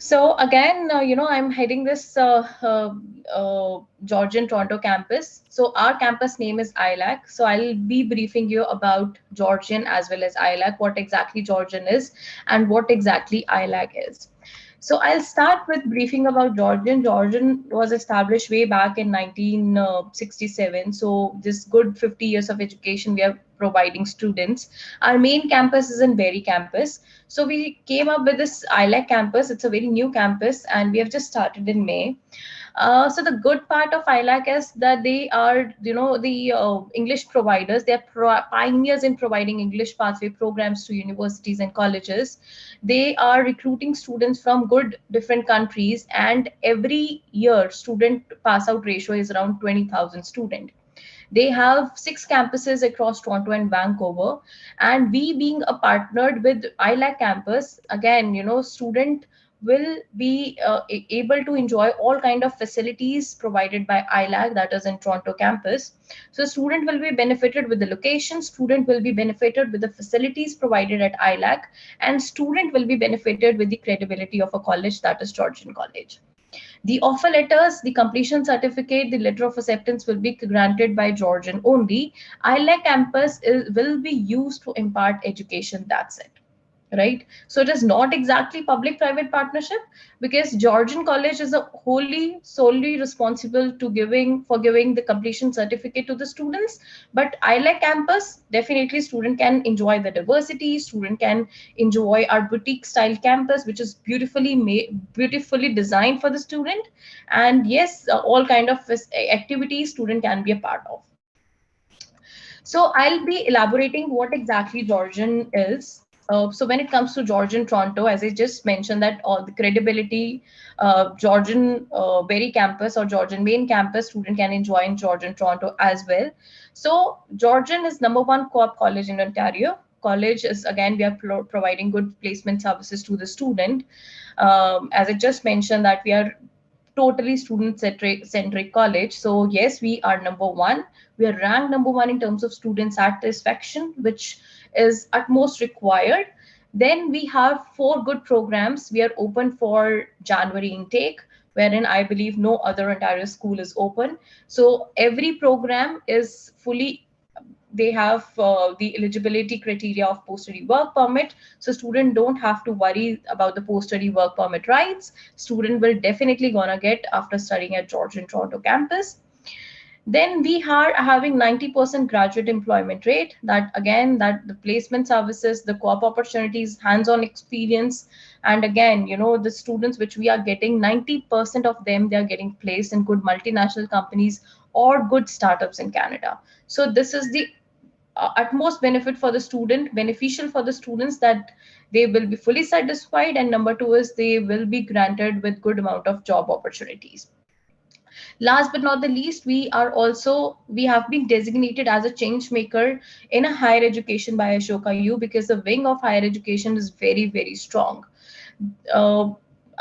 So again, I'm heading this Georgian Toronto campus. So our campus name is ILAC. So I'll be briefing you about Georgian as well as ILAC, what exactly Georgian is and what exactly ILAC is. So I'll start with briefing about Georgian. Georgian was established way back in 1967. So this good 50 years of education we are providing students. Our main campus is in Berry campus. So we came up with this ILAC campus. It's a very new campus, and we have just started in May. So the good part of ILAC is that they are, the English providers. They are pioneers in providing English pathway programs to universities and colleges. They are recruiting students from good different countries, and every year student pass out ratio is around 20,000 students. They have 6 campuses across Toronto and Vancouver. And we being a partnered with ILAC campus, again, student will be able to enjoy all kind of facilities provided by ILAC, that is in Toronto campus. So student will be benefited with the location, student will be benefited with the facilities provided at ILAC, and student will be benefited with the credibility of a college, that is Georgian College. The offer letters, the completion certificate, the letter of acceptance will be granted by Georgian only. ILAC campus will be used to impart education. That's it. Right. So it is not exactly public-private partnership, because Georgian College is a wholly solely responsible to giving the completion certificate to the students. But ILAC campus, definitely student can enjoy the diversity, student can enjoy our boutique style campus, which is beautifully made, beautifully designed for the student. And yes, all kind of activities student can be a part of. So I'll be elaborating what exactly Georgian is. So when it comes to Georgian Toronto, as I just mentioned, that all the credibility, Georgian Berry campus or Georgian main campus student can enjoy in Georgian Toronto as well. So Georgian is #1 co-op college in Ontario. College is, again, we are providing good placement services to the student. As I just mentioned, that we are totally student centric college. So yes, we are #1. We are ranked #1 in terms of student satisfaction, which is at most required. Then we have 4 good programs. We are open for January intake, wherein I believe no other Ontario school is open. So every program is fully, they have the eligibility criteria of post-study work permit. So student don't have to worry about the post-study work permit rights. Student will definitely gonna get after studying at Georgian Toronto campus. Then we are having 90% graduate employment rate. That again, that the placement services, the co-op opportunities, hands-on experience, and again, the students which we are getting, 90% of them, they are getting placed in good multinational companies or good startups in Canada. So this is the utmost benefit for the student, beneficial for the students, that they will be fully satisfied, and number two is they will be granted with good amount of job opportunities. Last but not the least, we have been designated as a change maker in a higher education by Ashoka U, because the wing of higher education is very, very strong. uh,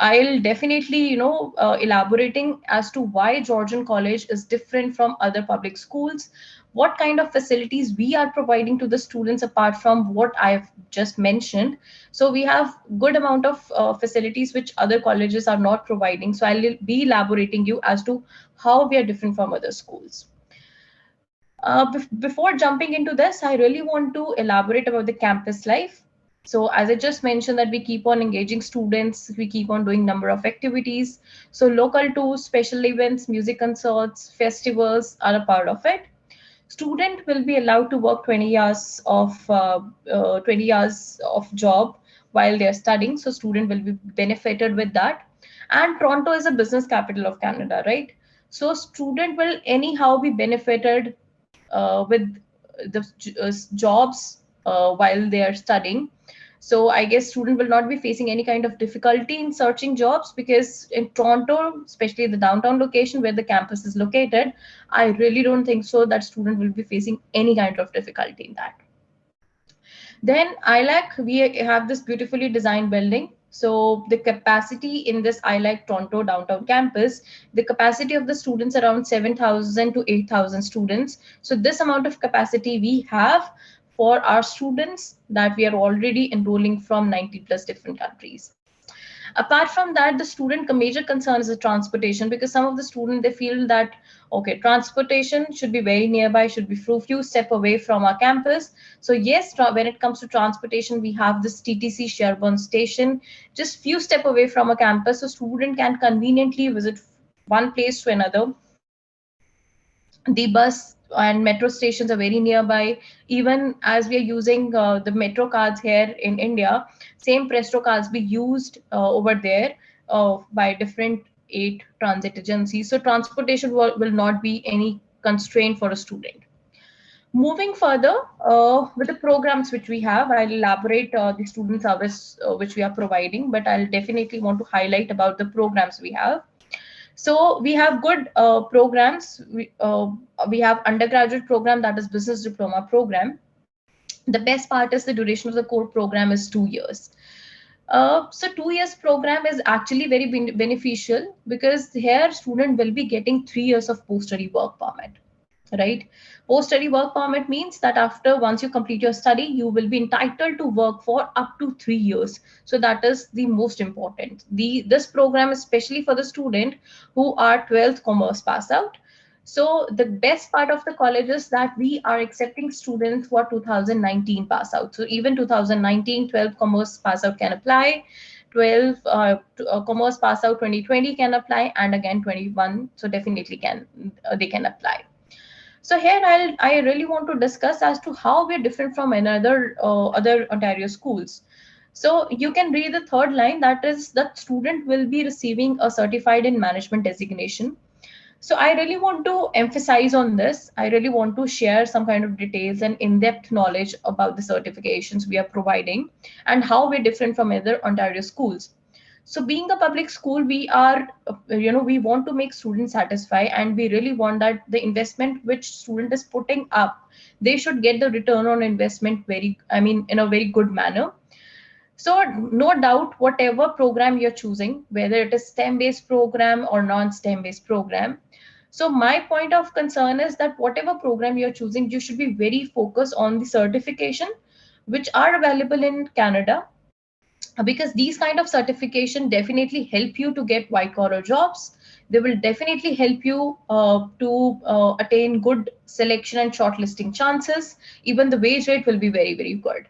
I'll definitely, elaborating as to why Georgian College is different from other public schools, what kind of facilities we are providing to the students apart from what I've just mentioned. So we have good amount of facilities which other colleges are not providing. So I'll be elaborating you as to how we are different from other schools. Before jumping into this, I really want to elaborate about the campus life. So as I just mentioned, that we keep on engaging students, we keep on doing number of activities. So local tours, special events, music concerts, festivals are a part of it. Student will be allowed to work 20 hours of job while they're studying. So student will be benefited with that. And Toronto is a business capital of Canada, right? So student will anyhow be benefited with the jobs while they are studying. So I guess student will not be facing any kind of difficulty in searching jobs, because in Toronto, especially the downtown location where the campus is located, I really don't think so that student will be facing any kind of difficulty in that. Then ILAC, we have this beautifully designed building. So the capacity in this ILAC Toronto downtown campus, the capacity of the students around 7,000 to 8,000 students. So this amount of capacity we have for our students that we are already enrolling from 90 plus different countries. Apart from that, the student major concern is the transportation, because some of the students, they feel that okay, transportation should be very nearby, should be few step away from our campus. So yes, when it comes to transportation, we have this TTC Sherborne station just few step away from a campus, so student can conveniently visit one place to another. The bus and metro stations are very nearby. Even as we are using the metro cards here in India, same Presto cards be used over there by different 8 transit agencies. So transportation will not be any constraint for a student. Moving further with the programs which we have, I'll elaborate the student service which we are providing, but I'll definitely want to highlight about the programs we have. So we have good programs. We have undergraduate program, that is business diploma program. The best part is the duration of the core program is 2 years. So 2 years program is actually very beneficial, because here student will be getting 3 years of post-study work permit, right? Post-study work permit means that after once you complete your study, you will be entitled to work for up to 3 years. So that is the most important. This program is especially for the student who are 12th commerce pass out. So the best part of the college is that we are accepting students who are 2019 pass out. So even 2019 12 commerce pass out can apply. 12 commerce pass out 2020 can apply, and again 21. So definitely they can apply. So here I really want to discuss as to how we're different from another other Ontario schools. So you can read the third line, that is that student will be receiving a certified in management designation. So I really want to emphasize on this. I really want to share some kind of details and in-depth knowledge about the certifications we are providing and how we're different from other Ontario schools. So being a public school, we are, we want to make students satisfied, and we really want that the investment which student is putting up, they should get the return on investment in a very good manner. So no doubt, whatever program you're choosing, whether it is STEM-based program or non-STEM based program. So my point of concern is that whatever program you're choosing, you should be very focused on the certification which are available in Canada, because these kind of certification definitely help you to get white collar jobs. They will definitely help you to attain good selection and shortlisting chances. Even the wage rate will be very, very good.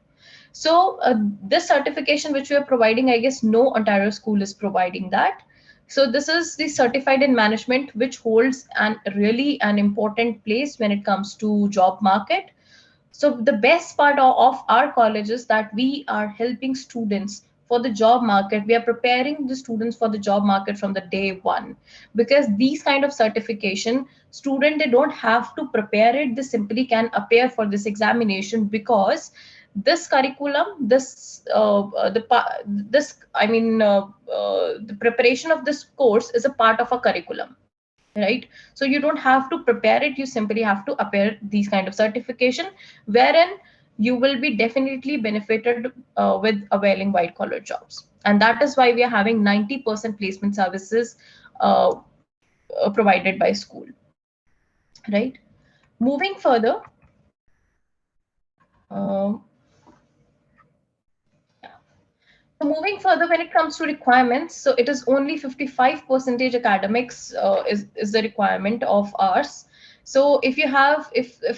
So this certification which we are providing, I guess no Ontario school is providing that. So this is the certified in management, which holds an important place when it comes to job market. So the best part of our college is that we are helping students for the job market. We are preparing the students for the job market from the day one, because these kind of certification, student, they don't have to prepare it. They simply can appear for this examination, because this curriculum, the preparation of this course is a part of a curriculum, right? So you don't have to prepare it, you simply have to appear these kind of certification, wherein you will be definitely benefited with availing white collar jobs. And that is why we are having 90% placement services uh, provided by school, right? Moving further, um, so moving further, when it comes to requirements, so it is only 55 percentage academics is the requirement of ours. So if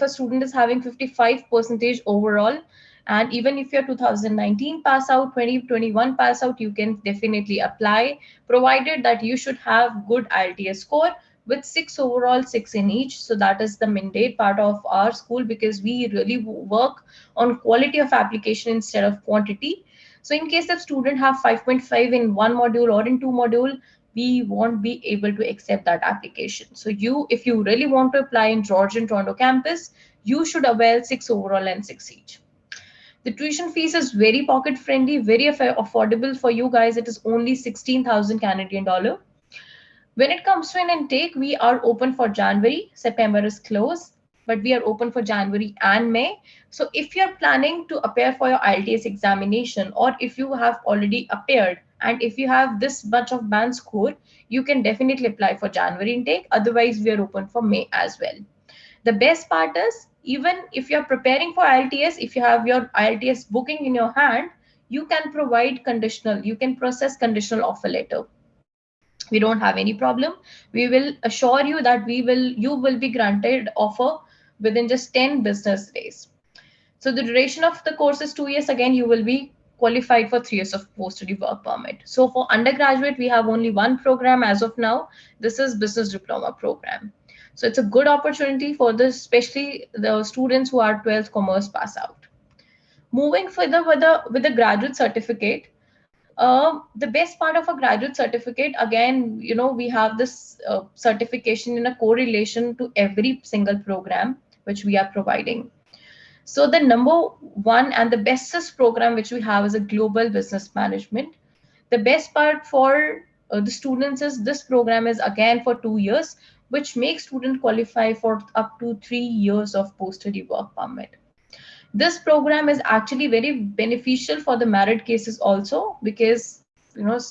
a student is having 55 percentage overall, and even if you're 2019 pass out, 2021 pass out, you can definitely apply, provided that you should have good IELTS score with 6 overall, 6 in each. So that is the mandate part of our school, because we really work on quality of application instead of quantity. So in case the student have 5.5 in one module or in two module, we won't be able to accept that application. So if you really want to apply in Georgian Toronto campus, you should avail 6 overall and 6 each. The tuition fees is very pocket friendly, very affordable for you guys. It is only 16,000 Canadian dollar. When it comes to an intake, we are open for January. September is closed, but we are open for January and May. So if you're planning to appear for your IELTS examination, or if you have already appeared, and if you have this much of band score, you can definitely apply for January intake. Otherwise, we are open for May as well. The best part is, even if you're preparing for IELTS, if you have your IELTS booking in your hand, you can provide conditional, you can process conditional offer letter. We don't have any problem. We will assure you that you will be granted offer within just 10 business days. So the duration of the course is 2 years. Again, you will be qualified for 3 years of post-study work permit. So for undergraduate, we have only one program as of now. This is business diploma program. So it's a good opportunity for this, especially the students who are 12th commerce pass out. Moving further with the graduate certificate, the best part of a graduate certificate, again, we have this certification in a correlation to every single program which we are providing. So the number one and the bestest program which we have is a global business management. The best part for the students is this program is again for 2 years, which makes student qualify for up to 3 years of post-study work permit. This program is actually very beneficial for the married cases also, because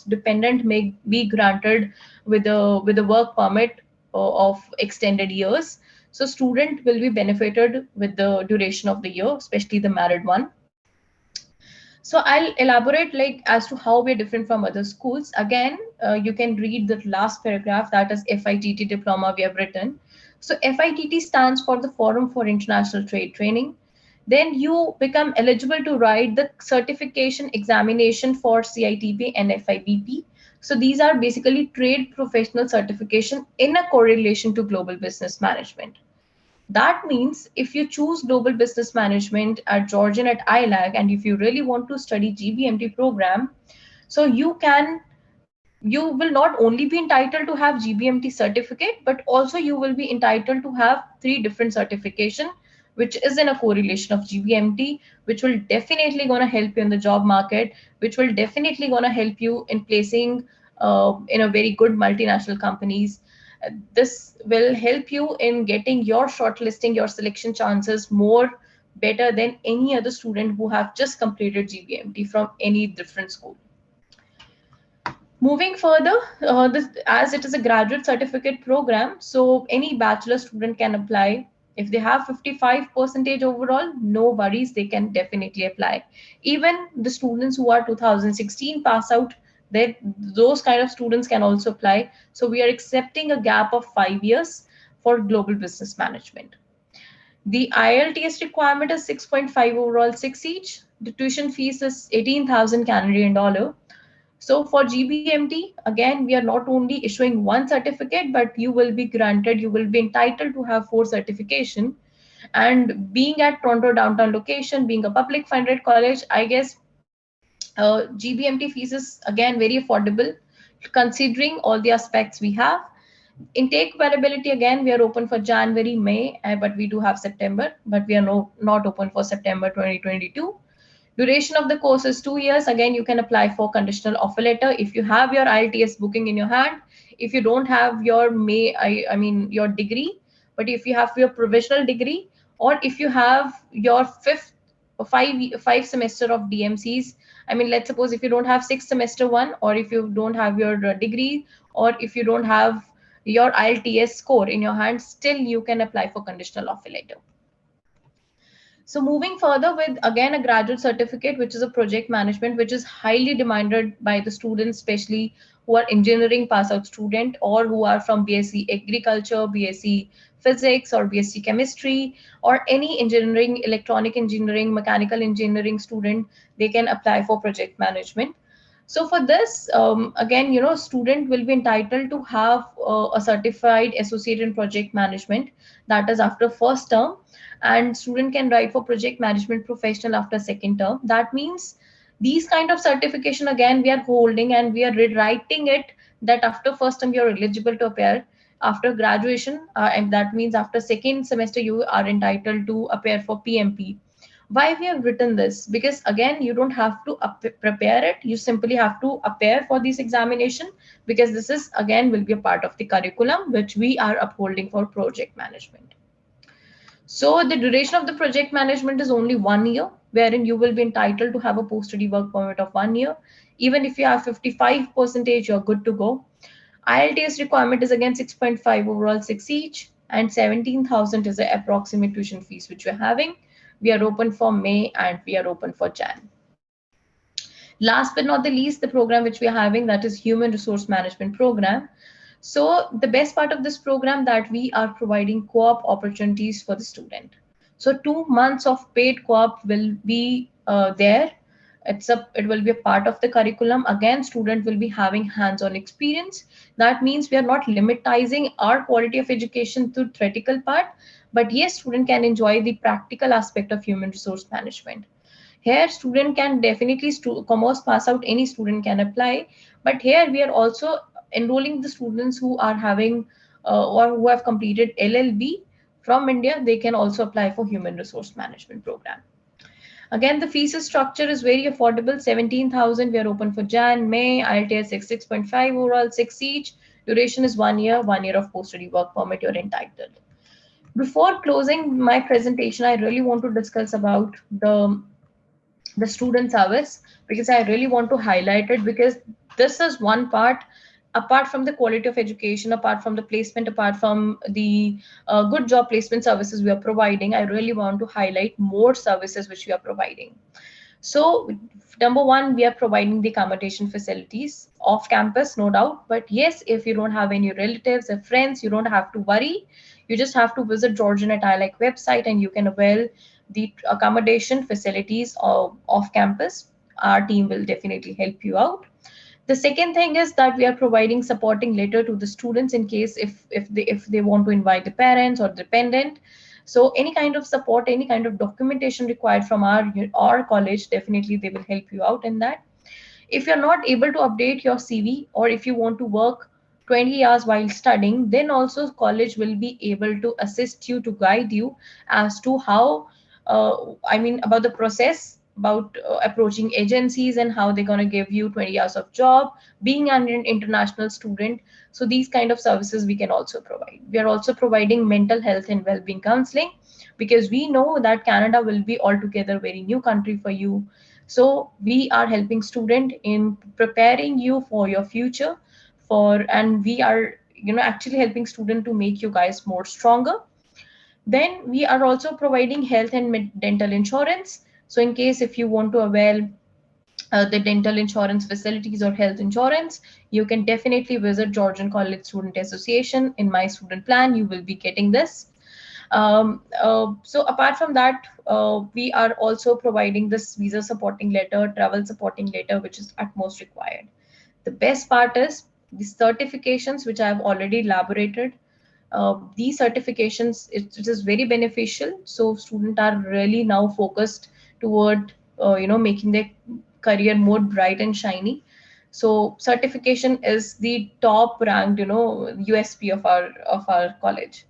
dependent may be granted with a work permit of extended years. So student will be benefited with the duration of the year, especially the married one. So I'll elaborate like as to how we're different from other schools. Again, you can read the last paragraph, that is FITT diploma we have written. So FITT stands for the Forum for International Trade Training. Then you become eligible to write the certification examination for CITP and FIBP. So these are basically trade professional certification in a correlation to global business management. That means if you choose global business management at Georgian at ILAC, and if you really want to study GBMT program, so you will not only be entitled to have GBMT certificate, but also you will be entitled to have 3 different certification, which is in a correlation of GBMT, which will definitely going to help you in the job market, which will definitely going to help you in placing in a very good multinational companies. This will help you in getting your shortlisting, your selection chances more better than any other student who have just completed GBMT from any different school. Moving further, as it is a graduate certificate program, so any bachelor student can apply. If they have 55 percentage overall, no worries, they can definitely apply. Even the students who are 2016 pass out, those kind of students can also apply. So we are accepting a gap of 5 years for global business management. The IELTS requirement is 6.5 overall, 6 each. The tuition fees is 18,000 Canadian dollar. So for GBMT, again, we are not only issuing one certificate, but you will be granted, you will be entitled to have 4 certification. And being at Toronto downtown location, being a public funded college, I guess GBMT fees is again very affordable, considering all the aspects we have. Intake availability, again, we are open for January, May, but we do have September, but we are not open for September 2022. Duration of the course is 2 years. Again, you can apply for conditional offer letter if you have your IELTS booking in your hand. If you don't have your your degree, but if you have your provisional degree, or if you have your five semester of DMCs. I mean, let's suppose if you don't have 6 semester 1, or if you don't have your degree, or if you don't have your IELTS score in your hand, still you can apply for conditional offer letter. So moving further with again a graduate certificate, which is a project management, which is highly demanded by the students, especially who are engineering pass out student, or who are from BSc agriculture, BSc physics, or BSc chemistry, or any engineering, electronic engineering, mechanical engineering student, they can apply for project management. So for this, again, student will be entitled to have a certified associate in project management, that is after first term, and student can write for project management professional after second term. That means these kind of certification, again, we are holding and we are rewriting it, that after first term you're eligible to appear, after graduation, and that means after second semester you are entitled to appear for PMP. Why we have written this? Because again, you don't have to prepare it, you simply have to appear for this examination, because this is again will be a part of the curriculum which we are upholding for project management. So the duration of the project management is only 1 year, wherein you will be entitled to have a post-study work permit of 1 year. Even if you have 55 percentage, you're good to go. IELTS requirement is again 6.5 overall, 6 each, and 17,000 is the approximate tuition fees which we're having. We are open for May and we are open for Jan. Last but not the least, the program which we are having, that is Human Resource Management Program. So the best part of this program, that we are providing co-op opportunities for the student. So 2 months of paid co-op will be there. It will be a part of the curriculum. Again, student will be having hands-on experience. That means we are not limitizing our quality of education to theoretical part, but yes, student can enjoy the practical aspect of human resource management. Here student can definitely commerce pass out, any student can apply, but here we are also enrolling the students who are having or who have completed LLB from India. They can also apply for human resource management program. Again, the fees structure is very affordable, 17,000. We are open for Jan, May, IELTS 6.5 overall, 6 each. Duration is 1 year, 1 year of post-study work permit you're entitled. Before closing my presentation, I really want to discuss about the student service, because I really want to highlight it, because this is one part. Apart from the quality of education, apart from the placement, apart from the good job placement services we are providing, I really want to highlight more services which we are providing. So number one, we are providing the accommodation facilities off campus, no doubt. But yes, if you don't have any relatives or friends, you don't have to worry. You just have to visit Georgian at ILAC website and you can avail the accommodation facilities off campus. Our team will definitely help you out. The second thing is that we are providing supporting letter to the students in case if they want to invite the parents or dependent. So any kind of support, any kind of documentation required from our college, definitely they will help you out in that. If you're not able to update your CV, or if you want to work 20 hours while studying, then also college will be able to assist you, to guide you as to how about the process, about approaching agencies and how they're going to give you 20 hours of job, being an international student. So these kind of services we can also provide. We are also providing mental health and well-being counseling, because we know that Canada will be altogether very new country for you. So we are helping student in preparing you for your future, and we are actually helping student to make you guys more stronger. Then we are also providing health and dental insurance. So in case if you want to avail the dental insurance facilities or health insurance, you can definitely visit Georgian College Student Association. In my student plan, you will be getting this. So apart from that, we are also providing this visa supporting letter, travel supporting letter, which is at most required. The best part is the certifications, which I have already elaborated. These certifications, it is very beneficial. So students are really now focused toward making their career more bright and shiny. So certification is the top ranked USP of our college.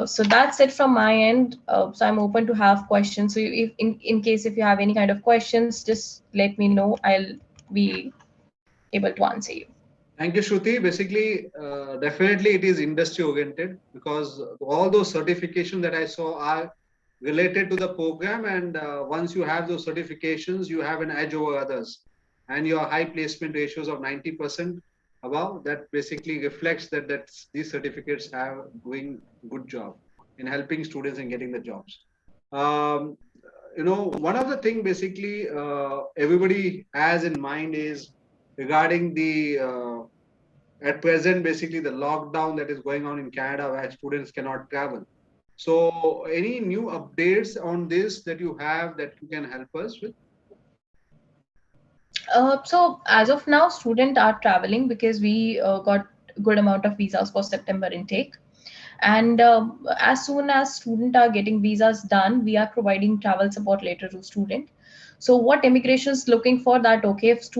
So that's it from my end. So I'm open to have questions. So if in case if you have any kind of questions, just let me know. I'll be able to answer you. Thank you, Shruti. Basically, definitely it is industry oriented, because all those certifications that I saw are related to the program. And once you have those certifications, you have an edge over others. And your high placement ratios of 90% above, that basically reflects that these certificates have doing good job in helping students in getting the jobs. Um, one of the thing basically everybody has in mind is regarding the at present basically the lockdown that is going on in Canada, where students cannot travel. So any new updates on this that you have that you can help us with? So as of now, students are traveling because we got good amount of visas for September intake. And as soon as students are getting visas done, we are providing travel support later to student. So what immigration is looking for, that okay, if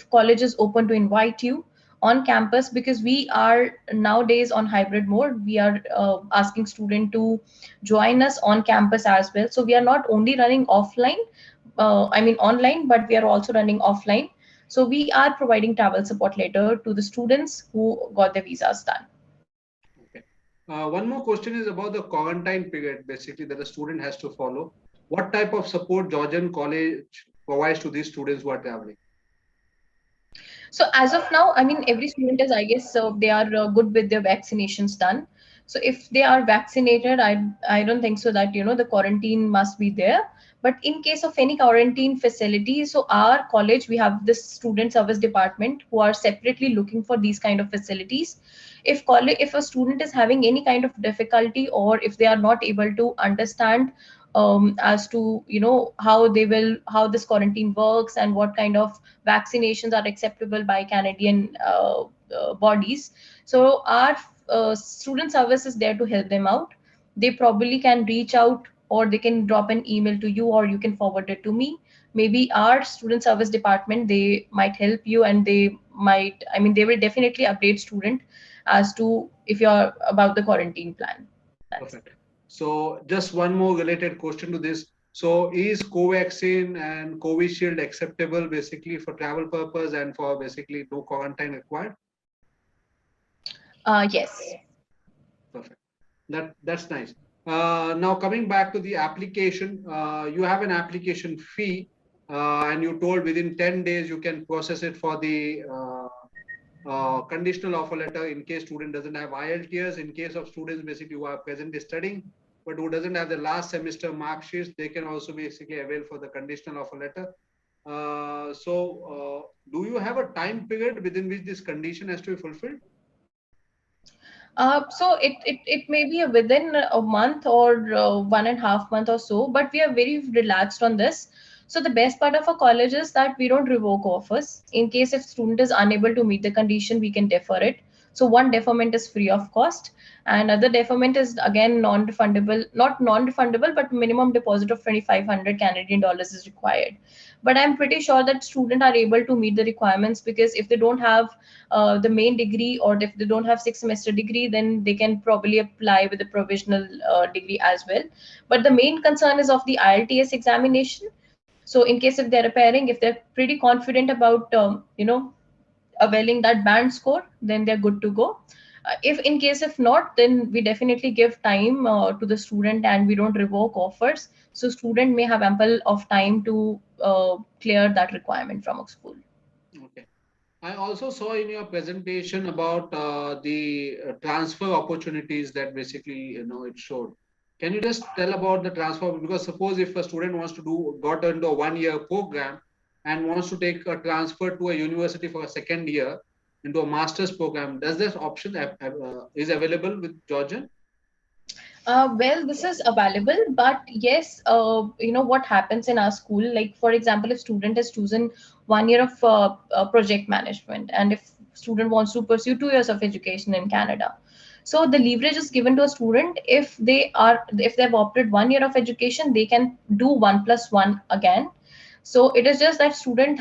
college is open to invite you on campus, because we are nowadays on hybrid mode, we are asking student to join us on campus as well. So we are not only running offline, online, but we are also running offline. So we are providing travel support later to the students who got their visas done. Okay. One more question is about the quarantine period, basically, that the student has to follow. What type of support Georgian College provides to these students who are traveling? So as of now, every student is, I guess, so they are good with their vaccinations done. So if they are vaccinated, I don't think so that the quarantine must be there. But in case of any quarantine facility, so our college, we have this student service department who are separately looking for these kind of facilities. If a student is having any kind of difficulty, or if they are not able to understand as to how this quarantine works and what kind of vaccinations are acceptable by Canadian bodies, so our student service is there to help them out. They probably can reach out, or they can drop an email to you, or you can forward it to me. Maybe our student service department, they might help you, and they will definitely update student as to if you're about the quarantine plan. That's Perfect. So just one more related question to this. So is Covaxin and Covishield acceptable basically for travel purpose and for basically no quarantine required? Yes. Perfect. That's nice. Now coming back to the application, you have an application fee, and you told within 10 days you can process it for the conditional offer letter in case student doesn't have IELTS. In case of students basically who are presently studying but who doesn't have the last semester mark sheets, they can also basically avail for the conditional offer letter. Do you have a time period within which this condition has to be fulfilled? So it may be within a month, or 1.5 months or so, but we are very relaxed on this. So the best part of our college is that we don't revoke offers. In case if student is unable to meet the condition, we can defer it. So one deferment is free of cost, and other deferment is again non-refundable, not non-refundable, but minimum deposit of 2,500 Canadian dollars is required. But I'm pretty sure that students are able to meet the requirements, because if they don't have the main degree, or if they don't have 6 semester degree, then they can probably apply with a provisional degree as well. But the main concern is of the IELTS examination. So in case if they're appearing, if they're pretty confident about availing that band score, then they're good to go. If in case if not, then we definitely give time to the student, and we don't revoke offers, so student may have ample of time to clear that requirement from a school. Okay. I also saw in your presentation about the transfer opportunities that basically it showed. Can you just tell about the transfer? Because suppose if a student wants to got into a 1 year program and wants to take a transfer to a university for a second year into a master's program, does this option is available with Georgian? Well, this is available, but yes, what happens in our school, like for example, if student has chosen 1 year of project management, and if student wants to pursue 2 years of education in Canada, so the leverage is given to a student. If they've opted 1 year of education, they can do 1+1 again. So it is just that student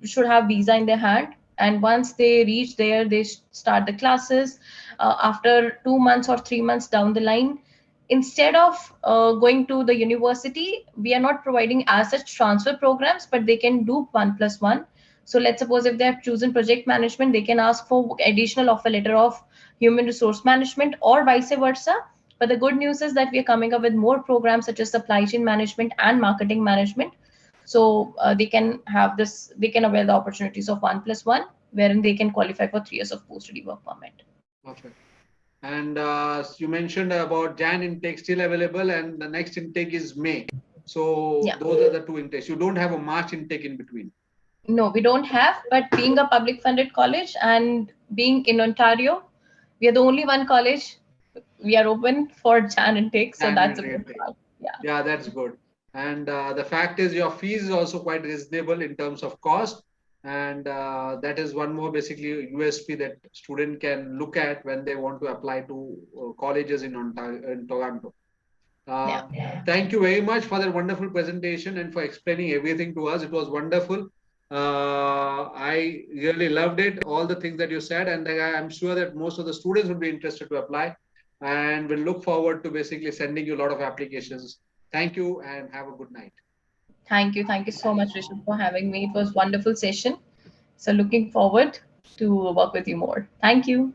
should have visa in their hand, and once they reach there, they start the classes. After 2 months or 3 months down the line, instead of going to the university, we are not providing as such transfer programs, but they can do 1+1. So let's suppose if they have chosen project management, they can ask for additional offer letter of human resource management, or vice versa. But the good news is that we are coming up with more programs such as supply chain management and marketing management. So they can avail the opportunities of 1+1, wherein they can qualify for 3 years of post-study work permit. Perfect. And you mentioned about Jan intake still available, and the next intake is May. So Yeah. those are the two intakes. You don't have a March intake in between. No, we don't have, but being a public funded college and being in Ontario, we are the only one college. We are open for Jan intake, so that's a good part. Yeah. Yeah, that's good. And the fact is, your fees is also quite reasonable in terms of cost, and that is one more basically USP that student can look at when they want to apply to colleges in Ontario, in Toronto. Thank you very much for that wonderful presentation and for explaining everything to us. It was wonderful. I really loved it, all the things that you said, and I'm sure that most of the students will be interested to apply, and we'll look forward to basically sending you a lot of applications. Thank you and have a good night. Thank you. Thank you so much, Rishabh, for having me. It was a wonderful session. So looking forward to work with you more. Thank you.